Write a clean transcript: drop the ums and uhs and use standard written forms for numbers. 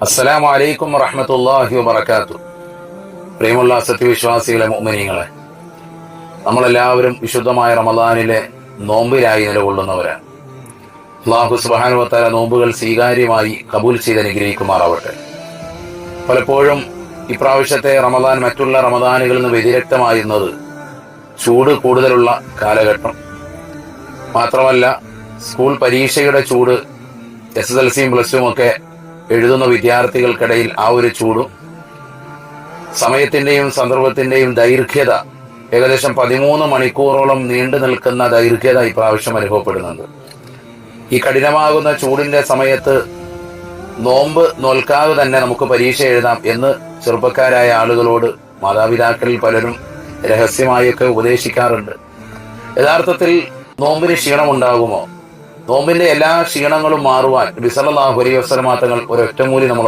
അസ്സലാമു അലൈക്കും വറഹ്മത്തുള്ളാഹി വബറകാതുഹു. പ്രിയമുള്ള സത്യവിശ്വാസികളെ, മുഅ്മിനീങ്ങളെ, നമ്മളെല്ലാവരും വിശുദ്ധമായ റമദാനിലെ നോമ്പിലായി നിലകൊള്ളുന്നവരാണ്. അല്ലാഹു സുബ്ഹാനഹു വ തആല നോമ്പുകൾ സ്വീകാര്യമായി കബൂൽ ചെയ്ത് അനുഗ്രഹിക്കുമാറാവട്ടെ. പലപ്പോഴും ഇപ്രാവശ്യത്തെ റമദാൻ മറ്റുള്ള റമദാനുകളിൽ നിന്ന് വ്യതിരക്തമായിരുന്നത് ചൂട് കൂടുതലുള്ള കാലഘട്ടം മാത്രമല്ല, സ്കൂൾ പരീക്ഷയുടെ ചൂട്, SSLCയും പ്ലസ്റ്റും ഒക്കെ എഴുതുന്ന വിദ്യാർത്ഥികൾക്കിടയിൽ ആ ഒരു ചൂടും, സമയത്തിന്റെയും സന്ദർഭത്തിന്റെയും ദൈർഘ്യത, ഏകദേശം 13 മണിക്കൂറോളം നീണ്ടു നിൽക്കുന്ന ദൈർഘ്യത ഇപ്രാവശ്യം അനുഭവപ്പെടുന്നുണ്ട്. ഈ കഠിനമാകുന്ന ചൂടിന്റെ സമയത്ത് നോമ്പ് നോൽക്കാതെ തന്നെ നമുക്ക് പരീക്ഷ എഴുതാം എന്ന് ചെറുപ്പക്കാരായ ആളുകളോട് മാതാപിതാക്കളിൽ പലരും രഹസ്യമായൊക്കെ ഉപദേശിക്കാറുണ്ട്. യഥാർത്ഥത്തിൽ നോമ്പിന് ക്ഷീണമുണ്ടാകുമോ? നോമ്പിന്റെ എല്ലാ ക്ഷീണങ്ങളും മാറുവാൻ നബി സല്ലല്ലാഹു അലൈഹി വസല്ലം തങ്ങൾ ഒരൊറ്റമൂലി നമ്മൾ